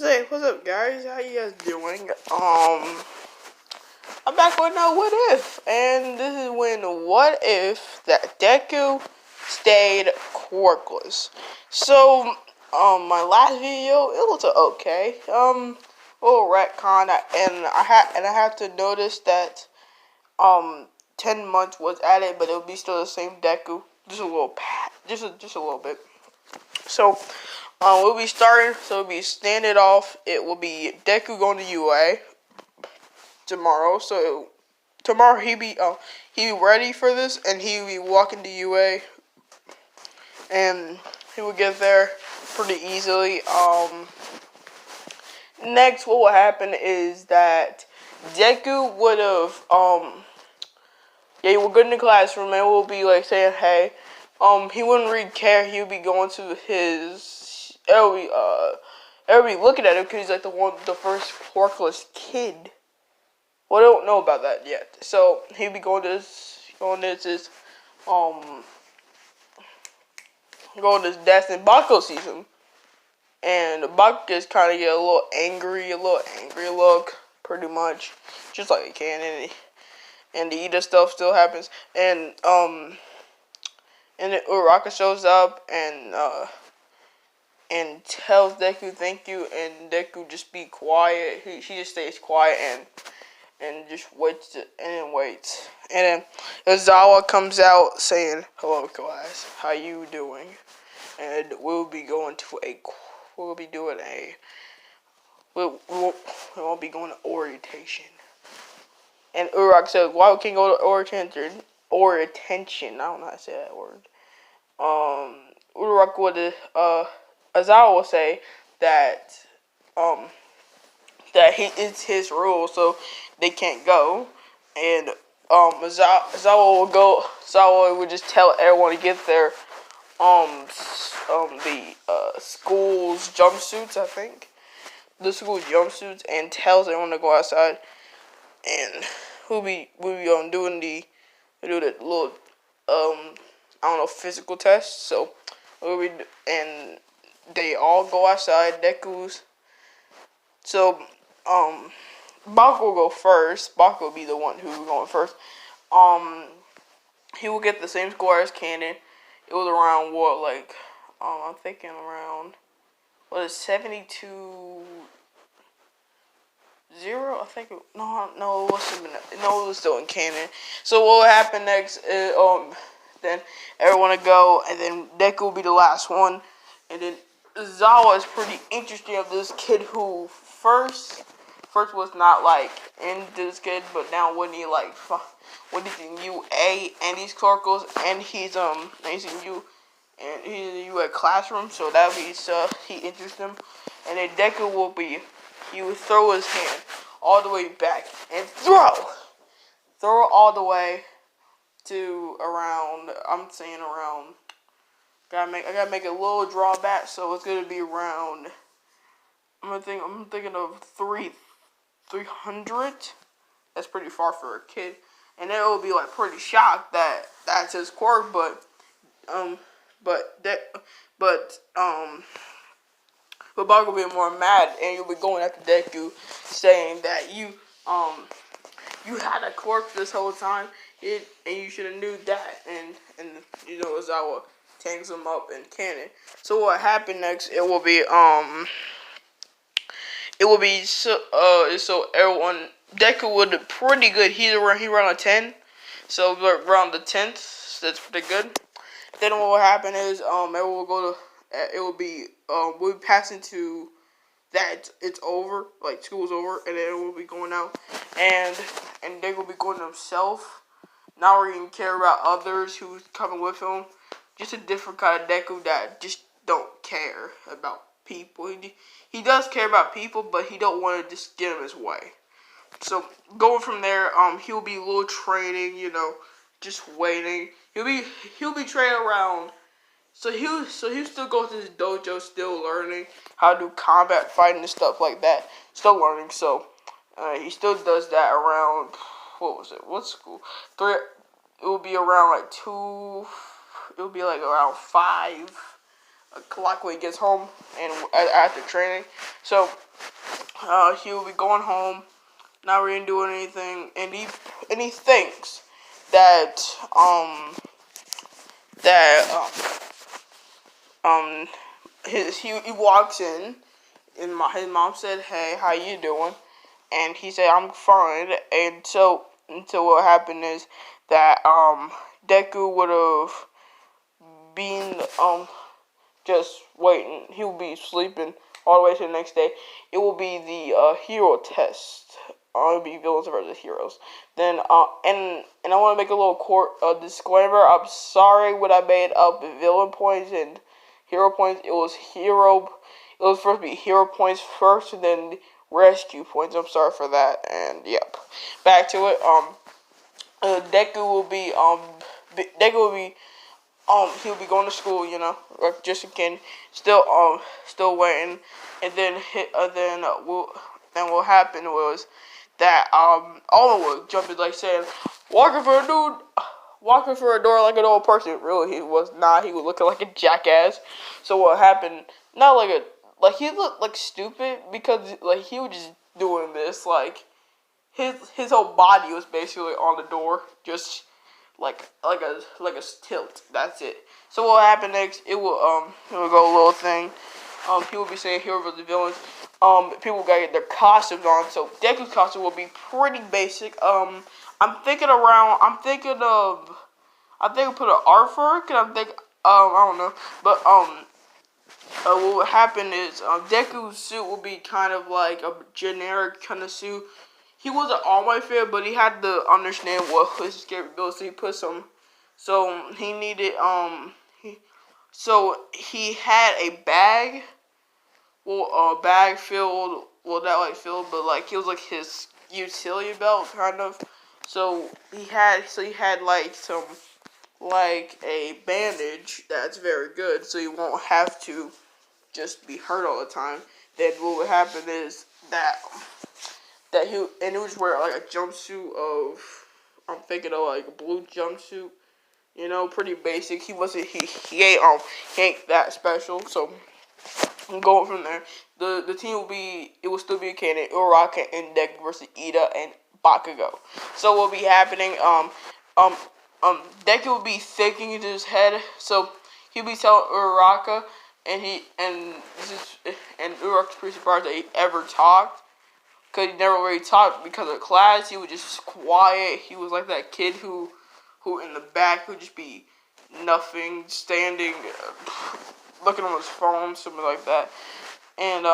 What's up, guys? How you guys doing? I'm back with no What If, and this is when what if that Deku stayed quirkless. So, my last video, it looked okay. Little retcon, and I have to notice that 10 months was added, but it would be still the same Deku, just a little just a little bit. So, we'll be starting. So we'll be standing off. It will be Deku going to UA tomorrow. So tomorrow he be ready for this, and he will be walking to UA, and he will get there pretty easily. Next, what will happen is that Deku would have yeah, we're good in the classroom, and we'll be like saying hey. He wouldn't really care. He would be going to his everybody looking at him because he's like the first quirkless kid. Well, I don't know about that yet. So he'd be going to his desk, and Bako sees him, and Bako just kind of get a little angry look, pretty much, just like he can, and the Ida stuff still happens, and then Uraraka shows up and tells Deku thank you, and Deku just be quiet. She just stays quiet and just waits and waits. And then Izawa comes out saying, "Hello, class. How you doing?" And we'll be going we'll be doing we won't be going to orientation. And Uraraka said, "Why we can't go to orientation?" I don't know how to say that word. Uraraka would Azawa will say that it's his rule, so they can't go, and Azawa would just tell everyone to get their school's jumpsuits, I think, the school's jumpsuits, and tells everyone to go outside, and we'll be doing the little I don't know, physical test. So and they all go outside. Deku's. So Bako will go first. Bako will be the one who's going first. He will get the same score as Cannon. It was around what, like I'm thinking around 72-0. I think it was still in Cannon. So what will happen next is then everyone will go, and then Deku will be the last one, and then Zawa is pretty interesting of this kid who first was not like into this kid, but now when he's in UA and he's Clarkles, and he's in UA classroom, so that'll be stuff he interests him. And then Deku he would throw his hand all the way back and throw all the way to around, I gotta make a little drawback, so it's gonna be around, I'm thinking of 300. That's pretty far for a kid, and it will be like pretty shocked that that's his quirk, but Bug will be more mad, and you'll be going after Deku, saying that you had a quirk this whole time, and you should have knew that, and Ozawa tangs him up in Cannon. So what happened next? It will be so everyone, Deku would be pretty good. He around a 10, so around the 10th. That's pretty good. Then what will happen is everyone will go to. It will be we'll be passing to that it's over, like school's over, and then we'll be going out, and they will be going to himself. Not really care about others who's coming with him. Just a different kind of Deku that just don't care about people. He does care about people, but he don't want to just get him his way. So going from there, he'll be a little training, just waiting. He'll be training around. So he'll still go to his dojo, still learning how to do combat fighting and stuff like that. Still learning. So he still does that around, what school? It will be around like 2. It will be like around 5 clock when he gets home and after training. So he will be going home, not really doing anything, and he thinks that that he walks in, and his mom said, "Hey, how you doing?" And he said, "I'm fine." And so what happened is that Deku would have been just waiting. He will be sleeping all the way to the next day. It will be the hero test. It will be villains versus heroes. Then and I want to make a little disclaimer. I'm sorry when I made up villain points and hero points. It was supposed to be hero points first, and then rescue points. I'm sorry for that. And yep, back to it. Deku will be he'll be going to school, just again, still waiting, and then what will happen was that Owen would jump in like saying, walking for a door like an old person. Really, he was not. He was looking like a jackass. So what happened? Not like he looked like stupid because like he was just doing this like his whole body was basically on the door, just like a tilt. That's it. So what happened next? It will go a little thing. People be saying hero versus villains. People gotta get their costumes on. So Deku's costume will be pretty basic. I'm thinking put an artwork, and I don't know, but what would happen is Deku's suit will be kind of like a generic kind of suit. He wasn't all my favorite, but he had to understand what his capabilities. So he put some. So he needed he had a bag. Well, a bag filled. Well, not like filled, but like it was like his utility belt kind of. So he had like some like a bandage that's very good, so you won't have to just be hurt all the time. Then what would happen is that he would wear like a jumpsuit of, I'm thinking of like a blue jumpsuit, pretty basic. He ain't that special. So I'm going from there. The team will still be a candidate: Uraraka and Deku versus Ida and Bakugo. So what will be happening? Deku will be thinking into his head. So he'll be telling Uraraka, and Uraraka's pretty surprised that he ever talked. Because he never really talked because of class. He was just quiet. He was like that kid who in the back would just be nothing, standing, looking on his phone, something like that. And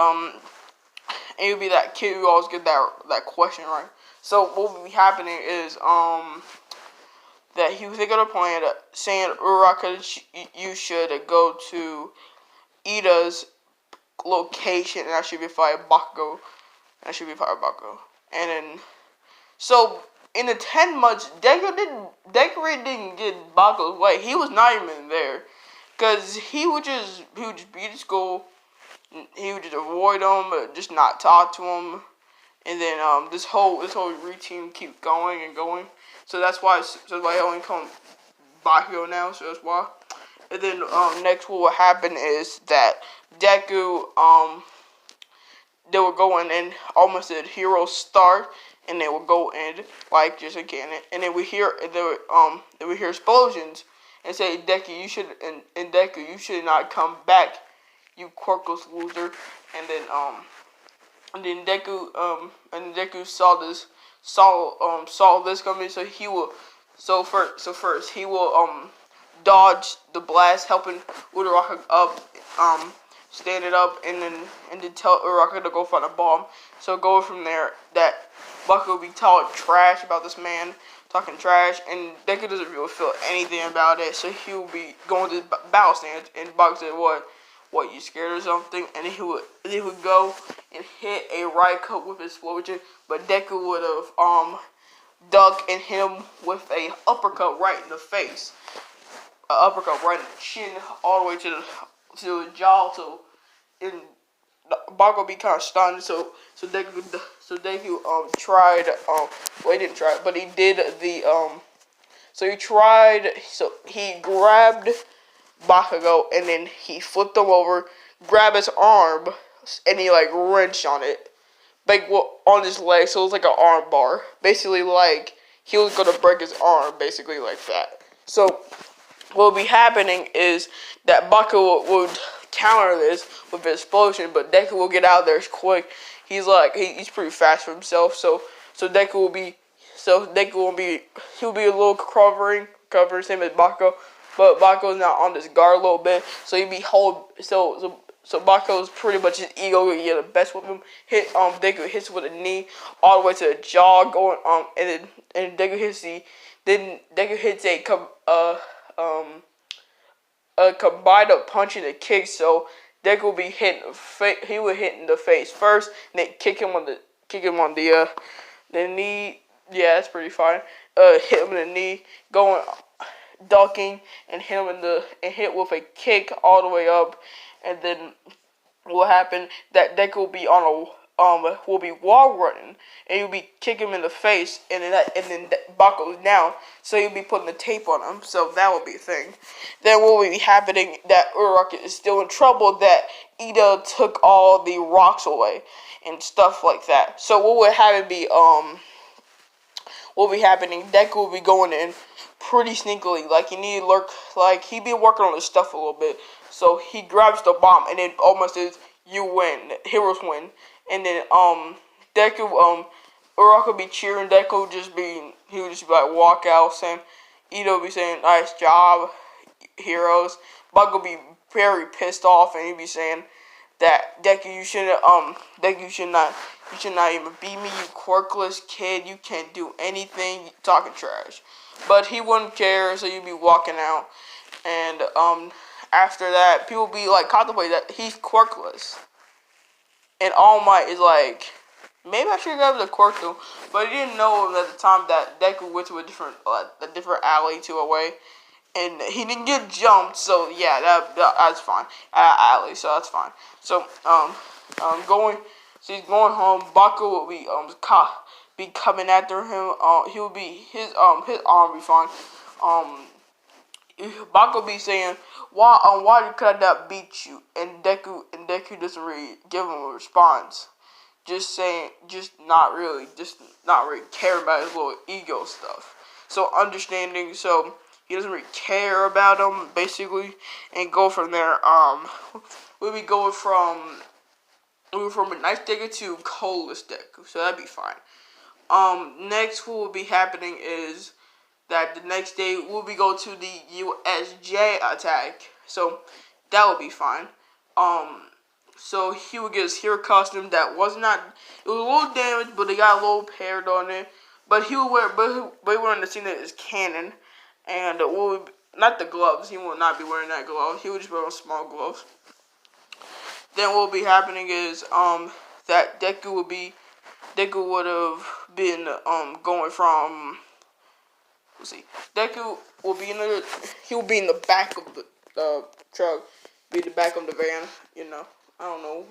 he would be that kid who always get that question right. So what would be happening is that he was thinking of a plan, saying, Uraraka, you should go to Ida's location, and I should be fired Bakugo. And then, so in the 10 months, Deku really didn't get Bakugo's way. He was not even there, cause he would just be at school. He would just avoid him, just not talk to him, and then this whole routine keeps going and going. So that's why I only call him Bakugo now. So that's why. And then next, what will happen is that Deku they will go in and almost a hero start, and they will go in like just again, and then we hear explosions and say, Deku, you should not come back, you quirkless loser. And then Deku saw this coming, so first he will dodge the blast, helping Uraraka up, stand it up, and then tell Uraraka to go find a bomb. So go from there, that Bakugo will be talking trash about this man, talking trash, and Deku doesn't really feel anything about it. So he will be going to the battle stance, and Bakugo said, "What, you scared or something?" And he would go and hit a right cut with his explosion, but Deku would have ducked and hit him with a uppercut right in the face, uppercut right in the chin, all the way to the jaw. So Bakugo be kind of stunned. So Deku tried. Well, he didn't try, but he did the. So he tried. So he grabbed Bakugo, and then he flipped him over, grabbed his arm, and he like wrenched on it, like on his leg, so it was like an arm bar, basically like he was gonna break his arm, basically like that. So what will be happening is that Bakugo would counter this with an explosion, but Deku will get out of there quick. He's like he's pretty fast for himself, so Deku will be he'll be a little covering same as Bakugo, but Bakugo's now on this guard a little bit, so he'd be so Bakugo's pretty much his ego will get the best with him. Deku hits with a knee all the way to the jaw, going and Deku hits a combined up punch and a kick. So Deku will be hitting he would hit in the face first, and then kick him on the knee. Yeah, that's pretty fine. Hit him in the knee, going ducking, and hit with a kick all the way up, and then what happened that Deku will be will be wall running, and you'll be kicking him in the face, and then Bakugo's down, so you'll be putting the tape on him. So that will be a thing. Then what will be happening that Uraraka is still in trouble, that Ida took all the rocks away and stuff like that. So what would happen be what will be happening, Deku will be going in pretty sneakily, like he need to lurk, like he be working on his stuff a little bit. So he grabs the bomb and then almost says, "You win, heroes win." And then Deku Uraraka will be cheering. Deku would just be like walk out saying, Ida will be saying, "Nice job, heroes." Bug will be very pissed off, and he'll be saying that Deku, you should not even beat me, you quirkless kid. You can't do anything. You talking trash. But he wouldn't care, so you'd be walking out, and after that, people be like contemplating that he's quirkless, and All Might is like, maybe I should grab the quirk though, but he didn't know at the time that Deku went to a different alley to away, and he didn't get jumped, so yeah, that's fine. Alley, so that's fine. So he's going home. Baku will be coming after him. He will be his arm will be fine. Baku will be saying, why could I not beat you? And Deku doesn't really give him a response. Just not really caring about his little ego stuff. So understanding, so he doesn't really care about him, basically, and go from there. We'll be going from a nice Deku to colorless Deku, so that'd be fine. Next what will be happening is that the next day we'll be going to the USJ attack, so that will be fine. So he would get his hero costume that it was a little damaged, but they got a little paired on it. But he would wear, but he wanted to see that it's canon, and not the gloves. He will not be wearing that glove. He would just wear small gloves. Then what will be happening is that Deku would have been going from, let's see, Deku will be in the back of the truck, be the back of the van, I don't know,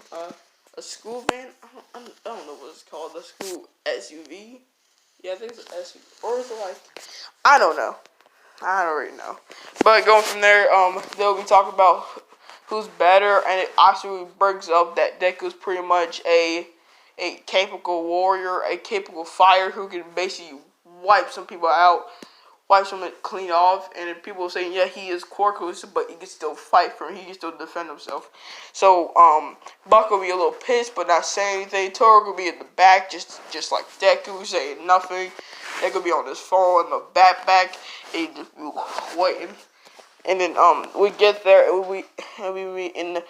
a school van. I don't know what it's called. A school SUV. Yeah, I think it's an SUV, or is it like, I don't know. I don't really know. But going from there, they'll be talking about who's better, and it actually brings up that Deku's pretty much a capable warrior, a capable fighter who can basically wipe some people out, wipe someone clean off, and then people saying, yeah, he is quirkless, but he can still fight for him, he can still defend himself. So, Buck will be a little pissed, but not saying anything. Toro will be in the back, just like Deku, saying nothing. Deku will be on his phone in the back, and he just be waiting. And then, we get there, and we be in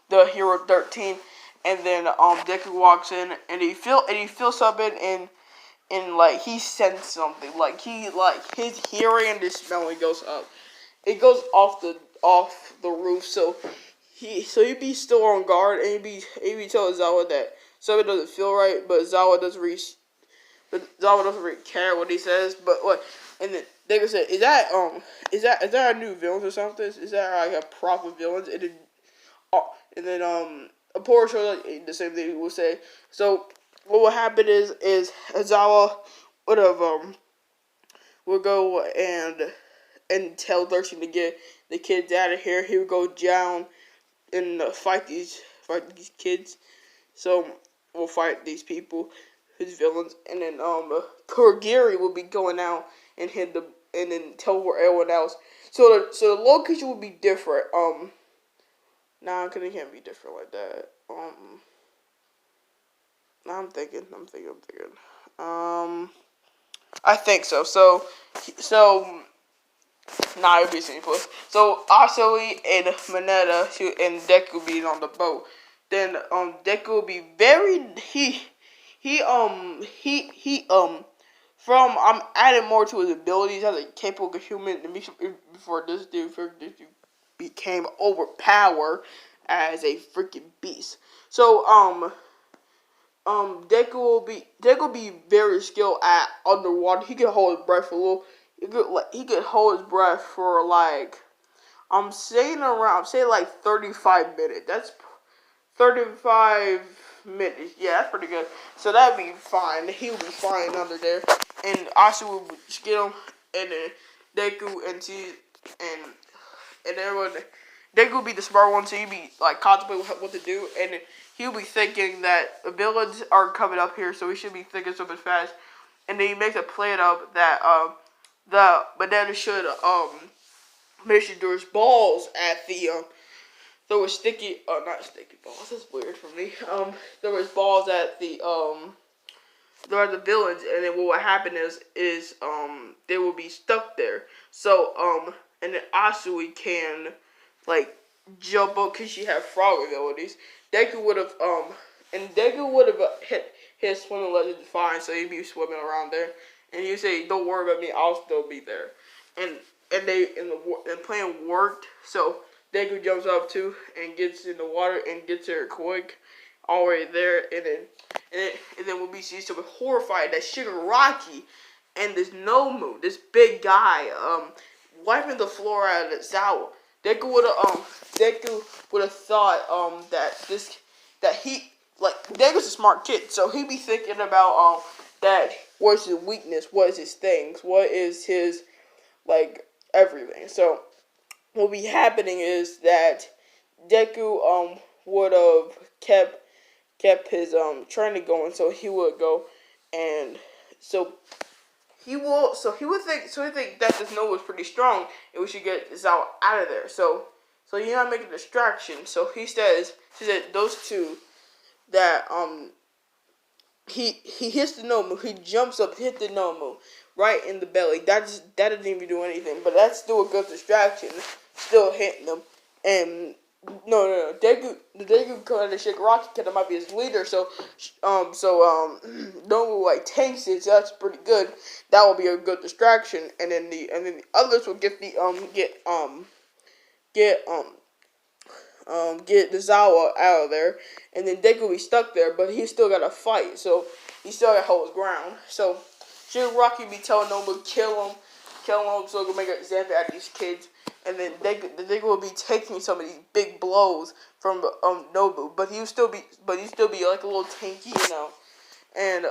the Hero 13, and then, Deku walks in, and he feels something, and like he sensed something, like his hearing and his smelling goes up. It goes off the roof, so he'd be still on guard, and he'd be telling Zawa that something doesn't feel right, but Zawa doesn't really care what he says. But what, and then Deku said, is that a new villain or something? Is that like a proper villain? And then Apollo shows like the same thing he would say. So what will happen is Azawa would go and tell Darcy to get the kids out of here. He would go down and fight these kids. So we'll fight these people, his villains, and then Kurogiri will be going out and hit the and then teleport everyone else. So the location will be different. Nah, cause it can't be different like that. Nah, I'm thinking. I think so. So nah, it'll be simple. So Asui and Mineta and Deku being on the boat. Then Deku will be very from I'm adding more to his abilities as a capable human before this dude became overpowered as a freaking beast. So Deku will be very skilled at underwater. He can hold his breath for a little. He could hold his breath for like I'm saying like 35 minutes. That's 35 minutes. Yeah, that's pretty good. So that'd be fine. He'll be fine under there. And Asu will just get him, and then Deku and everyone. Deku will be the smart one, so he'll be like contemplating what to do, and he'll be thinking that the villains are coming up here, so he should be thinking something fast. And then he makes a plan up that the banana should make sure there's balls at the there was sticky not sticky balls, that's weird for me. There was balls at the there are the villains, and then what would happen is they will be stuck there. So and then Asui can like jump up because she had frog abilities. Deku would have hit his swimming legend fine, so he'd be swimming around there. And you say, "Don't worry about me, I'll still be there." And the plan worked. So Deku jumps up too and gets in the water and gets there quick, already there. And then we'll be so horrified that Shigaraki and this Nomu, this big guy, wiping the floor out of the Zawa. Deku would have thought Deku's a smart kid, so he'd be thinking about that what's his weakness, what is his things, what is his like everything. So what be happening is that Deku would have kept his training going, so he would go and he would think that this Noah was pretty strong and we should get Zawa out of there. So you're not making a distraction. So he said those two that he hits the Nomu, he jumps up, hit the Nomu right in the belly. That doesn't even do anything, but that's still a good distraction. Still hitting them. And no, Deku kind of Shigaraki because it might be his leader. So Nomu like tanks it. So that's pretty good. That will be a good distraction. And then the others will get the get the Zawa out of there, and then Deku will be stuck there, but he still got to fight, so he still got to hold his ground. So Shigaraki be telling Nobu kill him, so he can make an example out of these kids, and then Deku will be taking some of these big blows from Nobu, but he'll still be like a little tanky, and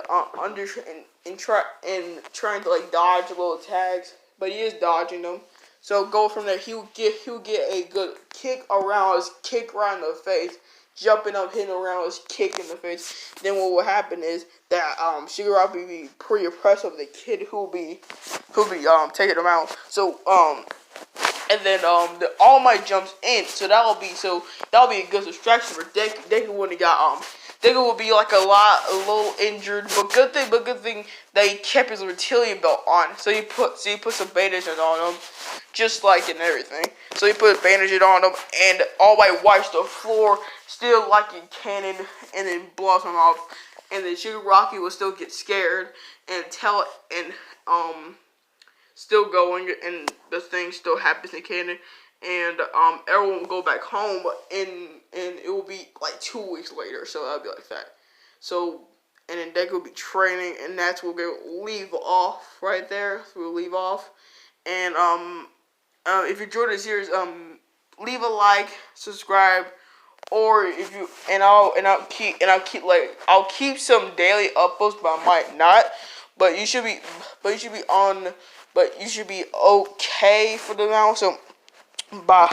trying to like dodge little attacks, but he is dodging them. So go from there. He'll get a good kick around in the face, jumping up, hitting around his kick in the face. Then what will happen is that Shigaraki will be pretty impressed with the kid who'll be taking him out. So and then the All Might jumps in. So that'll be a good distraction for Deku. Deku wouldn't got Deku will be like a little injured, but good thing that he kept his Reptilian belt on. So he put some bandages on him, just like and everything. So he put bandages on him, and All Might wipes the floor, still like a cannon, and then blows him off. And then Shigaraki will still get scared and still going, and the thing still happens in canon. And everyone will go back home, and it will be like 2 weeks later, so that'll be like that. So, and then Deku will be training, and that's where we'll leave off right there. So we'll leave off, and if you enjoyed the series, leave a like, subscribe, or if you I'll keep some daily uploads, but I might not. But you should be on but you should be okay for the now. So, bye.